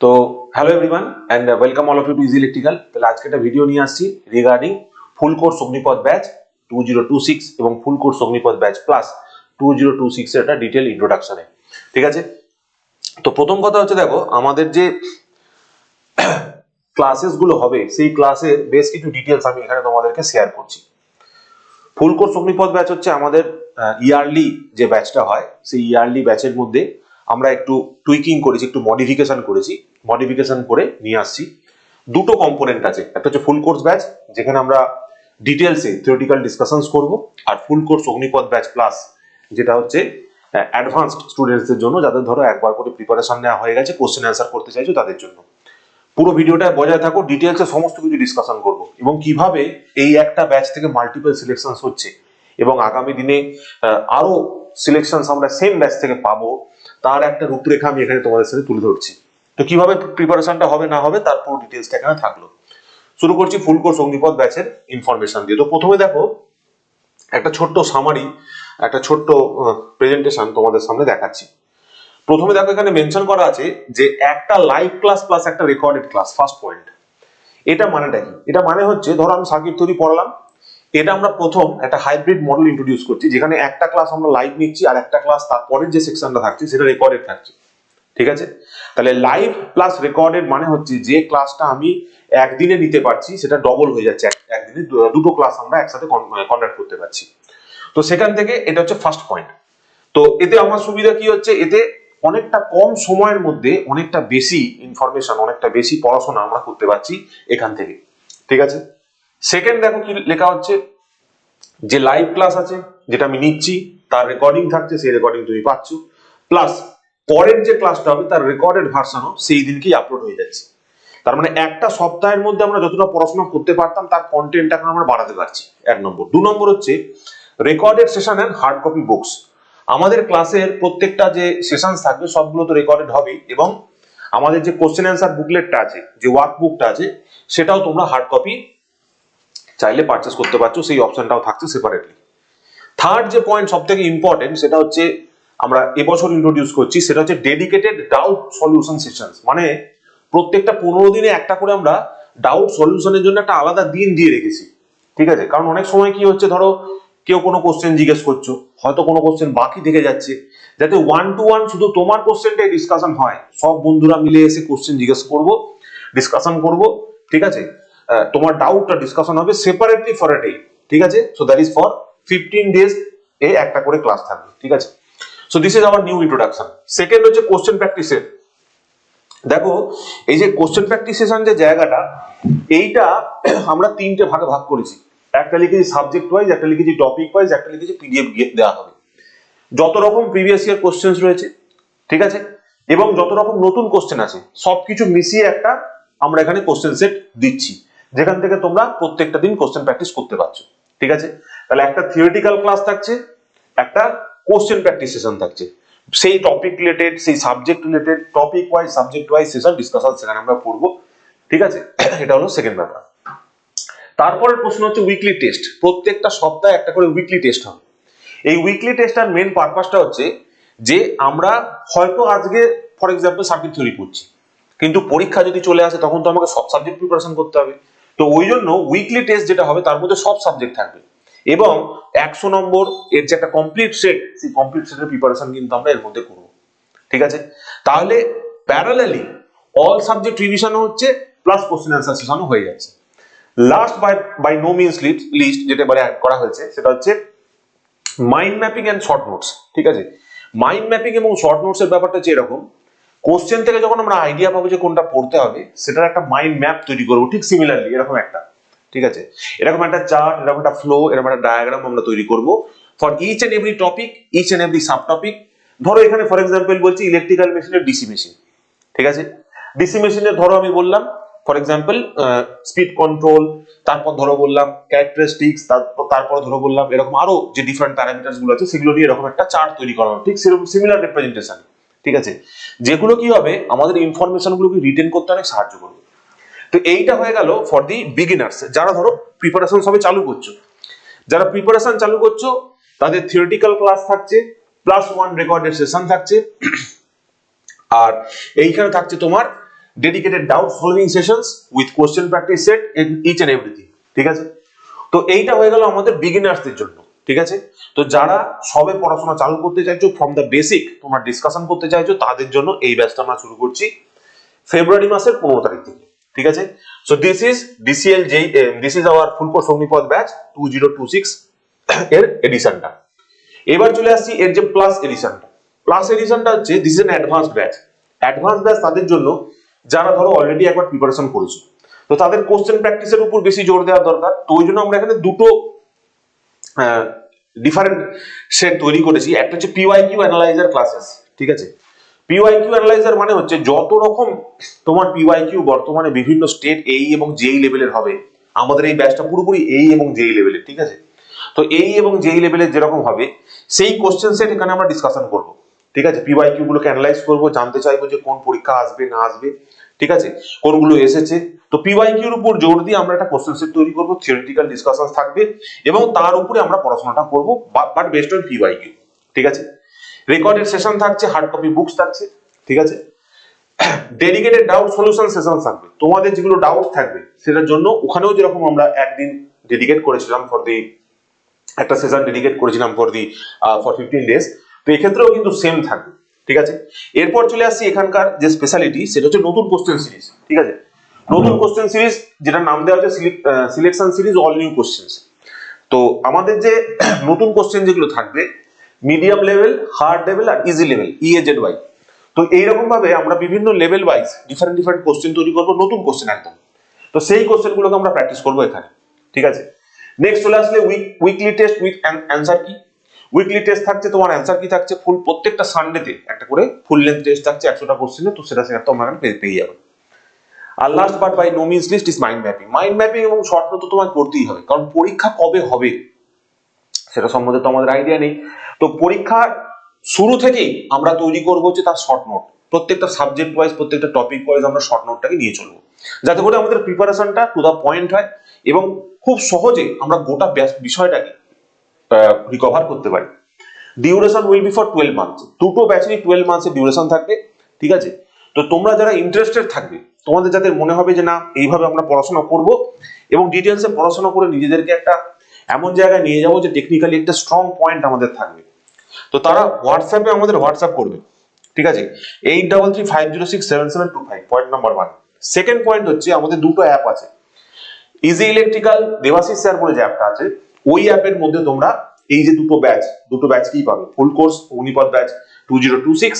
তো hello everyone and welcome all of you to easy electrical. তাহলে আজকে একটা ভিডিও নিয়ে আসছি regarding full course Agnipath batch 2026 এবং full course Agnipath batch plus 2026 এর একটা ডিটেল ইন্ট্রোডাকশনে। ঠিক আছে, তো প্রথম কথা হচ্ছে দেখো আমাদের যে ক্লাসেস গুলো হবে সেই ক্লাসের বেশ কিছু ডিটেলস আমি এখানে তোমাদেরকে শেয়ার করছি। ফুল কোর্স অগ্নিপথ ব্যাচ হচ্ছে আমাদের ইয়ারলি যে ব্যাচটা হয় সেই ইয়ারলি ব্যাচের মধ্যে আমরা একটু টুইকিং করেছি, একটু মডিফিকেশন করে নিয়ে আসছি। দুটো কম্পোনেন্ট আছে, একটা হচ্ছে ফুল কোর্স ব্যাচ যেখানে আমরা ডিটেলসে থিওরিটিক্যাল ডিসকাশনস করব, আর full course Agnipath batch plus যেটা হচ্ছে অ্যাডভান্সড স্টুডেন্টসদের জন্য, যাদের ধরো একবার করে প্রিপারেশন নেওয়া হয়ে গেছে, কোশ্চেন অ্যান্সার করতে চাইছো তাদের জন্য। পুরো ভিডিওটা বজায় থাকো, ডিটেলসে সমস্ত কিছু ডিসকাশন করব এবং কিভাবে এই একটা ব্যাচ থেকে মাল্টিপল সিলেকশন হচ্ছে এবং আগামী দিনে আরো সিলেকশন আমরা সেম ব্যাচ থেকে পাবো তার একটা রূপরেখা আমি এখানে তোমাদের সাথে তুলে ধরছি। তো কিভাবে প্রিপারেশনটা হবে না হবে তার পুরো ডিটেলসটা এখানে থাকলো। শুরু করছি ফুল কোর্স অগ্নিপথ ব্যাচের ইনফরমেশন দিয়ে। তো প্রথমে দেখো একটা ছোট্ট সামারি, একটা ছোট্ট প্রেজেন্টেশন তোমাদের সামনে দেখাচ্ছি। প্রথমে দেখো এখানে মেনশন করা আছে যে একটা লাইভ ক্লাস প্লাস একটা রেকর্ডেড ক্লাস, ফার্স্ট পয়েন্ট। এটা মানেটা কি? এটা মানে হচ্ছে ধরো আমি সার্কিট থিওরি পড়ালাম, এটা আমরা প্রথম একটা হাইব্রিড মডেল ইন্ট্রোডিউস করছি যেখানে একটা ক্লাস আমরা লাইভ নিচ্ছি আর একটা ক্লাস তারপরের যে সেকশনটা থাকছে সেটা রেকর্ডেড থাকছে। ঠিক আছে, তাহলে লাইভ প্লাস রেকর্ডেড মানে হচ্ছে যে ক্লাসটা আমি একদিনে নিতে পারছি সেটা ডবল হয়ে যাচ্ছে, একদিনে দুটো ক্লাস আমরা একসাথে কন্ডাক্ট করতে পারছি। তো সেখান থেকে এটা হচ্ছে ফার্স্ট পয়েন্ট। তো এতে আমার সুবিধা কি হচ্ছে, এতে অনেকটা কম সময়ের মধ্যে অনেকটা বেশি ইনফরমেশন, অনেকটা বেশি পড়াশোনা আমরা করতে পারছি এখান থেকে। ঠিক আছে, সেকেন্ড দেখো কি লেখা হচ্ছে, যে লাইভ ক্লাস আছে যেটা আমি নিচ্ছি তার রেকর্ডিং থাকছে, সেই রেকর্ডিং তুমি পাচ্ছ, প্লাস পরের যে ক্লাসটা হবে তার রেকর্ডেড ভার্সনও সেই দিনকেই আপলোড হয়ে যাচ্ছে। তার মানে একটা সপ্তাহের মধ্যে আমরা যতটা পড়াশোনা করতে পারতাম তার কন্টেন্ট এখন আমরা বাড়াতে পারছি, এক নম্বর। দু নম্বর হচ্ছে recorded session and hard copy books. আমাদের ক্লাসের প্রত্যেকটা যে সেশন থাকবে সবগুলো তো রেকর্ডেড হবেই, এবং আমাদের যে কোশ্চেন অ্যান্সার বুকলেটটা আছে, যে ওয়ার্ক বুকটা আছে, সেটাও তোমরা হার্ড কপি চাইলে পারচেস করতে পারছো, সেই অপশনটাও থাকছে সেপারেটলি। থার্ড যে পয়েন্ট সব থেকে ইম্পর্টেন্ট সেটা হচ্ছে আমরা এবছর ইন্ট্রোডিউস করছি, সেটা হচ্ছে ডেডিকেটেড ডাউট সলিউশন সেশন। মানে প্রত্যেকটা 15 দিনে একটা করে আমরা ডাউট সলিউশনের জন্য একটা আলাদা দিন দিয়ে রেখেছি। ঠিক আছে, কারণ অনেক সময় কি হচ্ছে, ধরো কেউ কোনো কোশ্চেন জিজ্ঞেস করছো, হয়তো কোনো কোশ্চেন বাকি থেকে যাচ্ছে, যাতে 1 to 1 শুধু তোমার কোশ্চেনটাই ডিসকাশন হয়, সব বন্ধুরা মিলে এসে কোশ্চেন জিজ্ঞেস করব, ডিসকাশন করব। ঠিক আছে, তোমার ডাউটটা ডিসকাশন হবে সেপারেটলি ফর এ ডে। ঠিক আছে, so that is for 15 days এ একটা করে ক্লাস থাকবে। ঠিক আছে, so this is our new introduction. Second হচ্ছে কোশ্চেন প্র্যাকটিসের। দেখো এই যে কোশ্চেন প্র্যাকটিস সেশন যে জায়গাটা, এইটা আমরা তিনটে ভাগে ভাগ করেছি। একটা লিখেছি সাবজেক্ট ওয়াইজ, একটা লিখেছি টপিক ওয়াইজ, একটা লিখেছি পিডিএফ দেওয়া হবে। যত রকম প্রিভিয়াস ইয়ার কোশ্চেন রয়েছে, ঠিক আছে, এবং যত রকম নতুন কোশ্চেন আছে সবকিছু মিশিয়ে একটা আমরা এখানে কোশ্চেন সেট দিচ্ছি, যেখান থেকে তোমরা প্রত্যেকটা দিন কোশ্চেন প্র্যাকটিস করতে পারছো। ঠিক আছে, তাহলে একটা থিওরিটিক্যাল ক্লাস থাকছে, একটা কোশ্চেন প্র্যাকটিস সেশন থাকছে, সেই টপিক রিলেটেড, সেই subject related, topic wise subject wise session discussion সেখানে আমরা পড়বো। ঠিক আছে, এটা হলো সেকেন্ড ব্যাপার। তারপরের প্রশ্ন হচ্ছে উইকলি টেস্ট। প্রত্যেকটা সপ্তাহে একটা করে উইকলি টেস্ট হবে। এই উইকলি টেস্টার মেন পারপাসটা হচ্ছে যে আমরা হয়তো আজকে ফর এক্সাম্পল সার্কিট থিওরি পড়ছি, কিন্তু পরীক্ষা যদি চলে আসে তখন তো আমাকে সব সাবজেক্ট প্রিপারেশন করতে হবে। তো ওই জন্য উইকলি টেস্ট যেটা হবে তার মধ্যে সব সাবজেক্ট থাকবে, এবং 100 নম্বর এর যে একটা কমপ্লিট সেট, সেই কমপ্লিট সেটের প্রিপারেশন কিন্তু আমরা এর মধ্যে করব। ঠিক আছে, তাহলে প্যারালালি অল সাবজেক্ট রিভিশন হচ্ছে, প্লাস কোশ্চেন অ্যান্সার সেশনও হয়ে যাচ্ছে। Last by no means least যেটা এবারে অ্যাড করা হয়েছে সেটা হচ্ছে mind mapping and short notes. ঠিক আছে, মাইন্ড ম্যাপিং এবং শর্ট নোটস এর ব্যাপারটা হচ্ছে এরকম, কোশ্চেন থেকে যখন আমরা আইডিয়া পাবো যে কোনটা পড়তে হবে, সেটার একটা মাইন্ড ম্যাপ তৈরি করবো, ঠিক সিমিলারলি এরকম একটা, ঠিক আছে, এরকম একটা চার্ট, এরকম একটা ফ্লো, এরকম একটা ডায়াগ্রাম আমরা তৈরি করব for each and every topic, each and every sub topic. ধরো এখানে ফর এক্সাম্পল বলছি ইলেকট্রিক্যাল মেশিনের ডিসি মেশিন। ঠিক আছে, ডিসি মেশিনের ধরো আমি বললাম ফর এক্সাম্পল স্পিড কন্ট্রোল, তারপর ধরো বললাম ক্যারেক্টারিস্টিক্স, তারপর ধরো বললাম এরকম আরো যে ডিফারেন্ট প্যারামিটারস গুলো আছে সেগুলো নিয়ে এরকম একটা চার্ট তৈরি করা হবে, ঠিক সেরকম সিমিলার রিপ্রেজেন্টেশন। ঠিক আছে, যেগুলো কি হবে আমাদের ইনফরমেশন গুলোকে রিটেন করতে অনেক সাহায্য করবে। তো এইটা হয়ে গেল ফর দি বিগিনার্স, যারা ধরো প্রিপারেশন সবে চালু করছো। যারা প্রিপারেশন চালু করছো তাদের থিওরিটিক্যাল ক্লাস থাকছে, প্লাস 1 রেকর্ডেড সেশন থাকছে, আর এইখানে থাকছে তোমার dedicated doubt solving sessions with question practice set in each and everything, ঠিক আছে। তো এইটা হয়ে গেল আমাদের বিগিনার্সদের জন্য, ঠিক আছে। তো যারা সবে পড়াশোনা চালু করতে চাইছো, ফ্রম দ্য বেসিক তোমরা ডিসকাশন করতে চাইছো, তাদের জন্য এই ব্যাচটা আমরা শুরু করছি ফেব্রুয়ারি মাসের 15 তারিখ থেকে, ঠিক আছে। So this is DCL J, this is our full course Agnipath batch 2026 এর এডিশনটা। এবার চলে আসছি এর যে প্লাস এডিশনটা। প্লাস এডিশনটা হচ্ছে this is an advanced batch. Advance batch তাদের জন্য যারা ধরো অলরেডি একবার প্রিপারেশন করেছো, তো তাদের কোশ্চেন প্র্যাকটিসের উপর বেশি জোর দেওয়ার দরকার। তো ওই জন্য আমরা এখানে দুটো ডিফারেন্ট সেট তৈরি করেছি। একটা হচ্ছে পিওয়াইকিউ অ্যানালাইজার ক্লাসেস, ঠিক আছে। পিওয়াইকিউ অ্যানালাইজার মানে হচ্ছে যত রকম তোমার পিওয়াইকিউ বর্তমানে বিভিন্ন স্টেট এই এবং জেই লেভেলের হবে, আমাদের এই ব্যাচটা পুরোপুরি এই এবং জেই লেভেলের, ঠিক আছে। তো এই এবং জেই লেভেলের যেরকম হবে সেই কোশ্চেন সেট এখানে আমরা ডিসকাশন করব, ঠিক আছে। পিওয়াইকিউ গুলোকে অ্যানালাইজ করব, জানতে চাইবো যে কোন পরীক্ষা আসবে না আসবে, ঠিক আছে, কোনগুলো এসেছে। তো পিওয়াইকিউর উপর জোর দিয়ে আমরা একটা কোশ্চেন সেট তৈরি করব, থিওরিটিক্যাল ডিসকাশন থাকবে এবং তার উপরে আমরা পড়াশোনাটা করব, বাট বেসড অন পিওয়াইকিউ, ঠিক আছে। রেকর্ডেড সেশন থাকছে, হার্ড কপি বুকস থাকছে, ঠিক আছে। ডেডিকেটেড ডাউট সলিউশন সেশন থাকবে, তোমাদের যেগুলো ডাউট থাকবে সেটার জন্য ওখানেও যেরকম আমরা একদিন ডেডিকেট করেছিলাম ফর দি, একটা সেশন ডেডিকেট করেছিলাম ফর 15 ডেজ, তো এক্ষেত্রেও কিন্তু সেম থাকবে, ঠিক আছে। এরপর চলে আসছি এখানকার যে স্পেশালিটি, সেটা হচ্ছে নতুন কোশ্চেন সিরিজ, ঠিক আছে। নতুন কোশ্চেন সিরিজ যেটা নাম দেওয়া হচ্ছে selection series all new questions. তো আমাদের যে নতুন কোশ্চেন যেগুলো থাকবে মিডিয়াম লেভেল, হার্ড লেভেল আর ইজি লেভেল, ইএজেড ওয়াই। তো এইরকম ভাবে আমরা বিভিন্ন লেভেল ওয়াইজ ডিফারেন্ট কোশ্চেন তৈরি করবো, নতুন কোশ্চেন একদম। তো সেই কোশ্চেন গুলোকে আমরা প্র্যাকটিস করবো এখানে, ঠিক আছে। নেক্সট চলে আসলে উইকলি টেস্ট উইথ অ্যান্সার কি। উইকলি টেস্ট থাকছে, তোমার অ্যান্সার কি থাকছে, ফুল প্রত্যেকটা সানডেতে একটা করে ফুল লেন্থ টেস্ট থাকছে 100টা কোশ্চেনে, তো সেটা তোমরা পেয়ে যাবে। আর last but by no means least is mind mapping. Mind mapping এবং শর্ট নোট তো তোমায় করতেই হবে, কারণ পরীক্ষা কবে হবে সেটা সম্বন্ধে তো আমাদের আইডিয়া নেই। তো পরীক্ষার শুরু থেকেই আমরা তৈরি করবো হচ্ছে তার শর্ট নোট, প্রত্যেকটা সাবজেক্ট ওয়াইজ প্রত্যেকটা টপিক ওয়াইজ আমরা শর্ট নোটটাকে নিয়ে চলবো, যাতে করে আমাদের প্রিপারেশনটা টু দা পয়েন্ট হয় এবং খুব সহজে আমরা গোটা বিষয়টাকে রিকভার করতে পারি। Duration will be for 12 months, দুটো ব্যাচেরই 12 মান্থসের ডিউরেশন থাকবে, ঠিক আছে। তো তোমরা যারা ইন্টারেস্টেড থাকবে, তোমাদের যাদের মনে হবে যে না এইভাবে আমরা পড়াশোনা করব এবং ডিটেলসে পড়াশোনা করে নিজেদেরকে একটা এমন জায়গায় নিয়ে যাবো যে টেকনিক্যালি একটা স্ট্রং পয়েন্ট আমাদের থাকবে, তো তারা হোয়াটসঅ্যাপে আমাদের হোয়াটসঅ্যাপ করবে, ঠিক আছে। 8335067725, পয়েন্ট নাম্বার 1। সেকেন্ড পয়েন্ট হচ্ছে আমাদের দুটো অ্যাপ আছে, ইজি ইলেকট্রিক্যাল দেবাশিস স্যার বলে যে অ্যাপটা আছে, ওই অ্যাপের মধ্যে তোমরা এই যে দুটো ব্যাচ কি পাবে, full course Agnipath batch 2026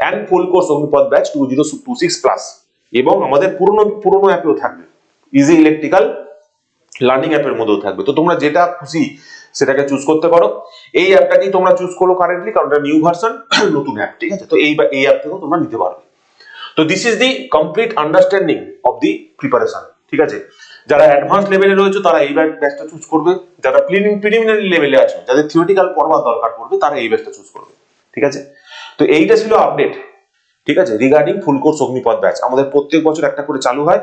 and full course Agnipath batch 2026 plus, এবং আমাদের পুরনো অ্যাপেও থাকবে, ইজি ইলেকট্রিক্যাল লার্নিং অ্যাপের মধ্যেও থাকবে। তো তোমরা যেটা খুশি সেটাকে চুজ করতে পারো। এই অ্যাপটাকেই তোমরা চুজ করো কারেন্টলি, কারণ এটা নিউ ভার্সন, নতুন অ্যাপ, ঠিক আছে। তো এই অ্যাপ থেকেও তোমরা নিতে পারবে। তো this is the complete understanding of the preparation, ঠিক আছে। যারা অ্যাডভান্স লেভেলে রয়েছে তারা এই ব্যাচটা চুজ করবে, যারা প্রিলিমিনারি লেভেলে আছে, যাদের থিওরিটিক্যাল পড়বার দরকার পড়বে, তারা এই ব্যাচটা চুজ করবে, ঠিক আছে। তো এইটা ছিল আপডেট, ঠিক আছে, regarding full course Agnipath batch. আমাদের প্রত্যেক বছর একটা করে চালু হয়।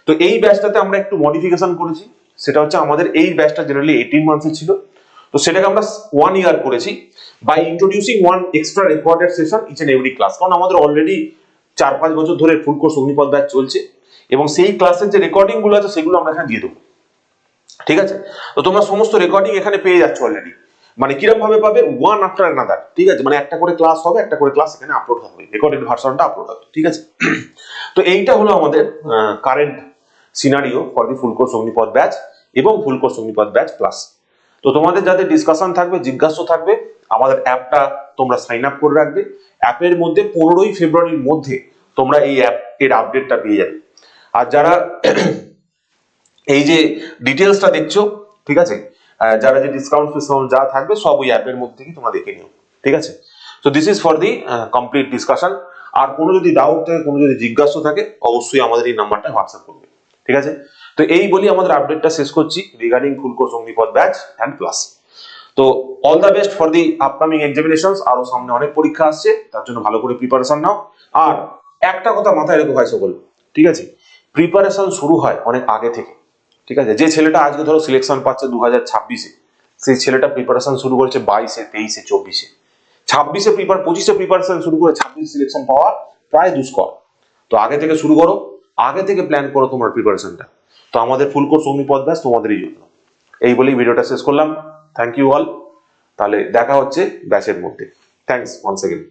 তো এই ব্যাচটাতে আমরা একটু মডিফিকেশন করেছি, সেটা হচ্ছে আমাদের এই ব্যাচটা জেনারেলি 18 মান্থসের ছিল, তো সেটাকে আমরা 1 ইয়ার করেছি by introducing 1 extra recorded session each and every class. কারণ আমাদের অলরেডি 4-5 বছর ধরে ফুল কোর্স অগ্নিপথ ব্যাচ চলছে এবং সেই ক্লাসের যে রেকর্ডিং গুলো আছে সেগুলো আমরা এখানে দিয়ে দেবো, ঠিক আছে। তো তোমরা সমস্ত রেকর্ডিং এখানে পেয়ে যাচ্ছ অলরেডি। মানে কিরকম ভাবে পাবে, ওয়ান আফটার অ্যানাদার, ঠিক আছে। মানে একটা করে ক্লাস হবে, একটা করে ক্লাস এখানে আপলোড হবে, রেকর্ডেড ভার্সনটা আপলোড হবে, ঠিক আছে। তো এইটা হলো আমাদের current scenario for the full course Agnipath batch এবং full course Agnipath batch plus. তো তোমাদের যাদের ডিসকাশন থাকবে, জিজ্ঞাসা থাকবে, আমাদের অ্যাপটা তোমরা সাইন আপ করে রাখবে। অ্যাপের মধ্যে 15ই ফেব্রুয়ারির মধ্যে তোমরা এই অ্যাপের আপডেটটা পেয়ে যাবে। আর যারা এই যে ডিটেলসটা দেখছো, ঠিক আছে, যারা যে ডিসকাউন্ট যা থাকবে সব ওই অ্যাপের মধ্যে থেকে তোমরা দেখে নিও, ঠিক আছে। তো this is for the complete discussion. আর কোনো যদি ডাউট থাকে, কোনো যদি জিজ্ঞাসা থাকে, অবশ্যই আমাদের এই নাম্বারটা হোয়াটসঅ্যাপ করবে, ঠিক আছে। তো এই বলি আমাদের আপডেটটা শেষ করছি regarding full course Agnipath batch and plus. তো all the best for the upcoming examinations. আরো সামনে অনেক পরীক্ষা আসছে, তার জন্য ভালো করে প্রিপারেশন নাও। আর একটা কথা মাথায় রেখো ভাই সকল, ঠিক আছে, প্রিপারেশন শুরু হয় অনেক আগে থেকে, ঠিক আছে। যে ছেলেটা আজকে ধরো সিলেকশন পাচ্ছে 2026-এ, সেই ছেলেটা প্রিপারেশন শুরু করেছে 22-এ, 23-এ, 24-এ, 25-এ প্রিপারেশন শুরু করে 26 সিলেকশন পাওয়া প্রায় দুষ্কর। তো আগে থেকে শুরু করো, আগে থেকে প্ল্যান করো তোমার প্রিপারেশনটা। তো আমাদের ফুল কোর্স অগ্নিপথ ব্যাচ তোমাদেরই জন্য। এই বলেই ভিডিওটা শেষ করলাম। Thank you all. তাহলে দেখা হচ্ছে ব্যাচের মধ্যে। Thanks once again.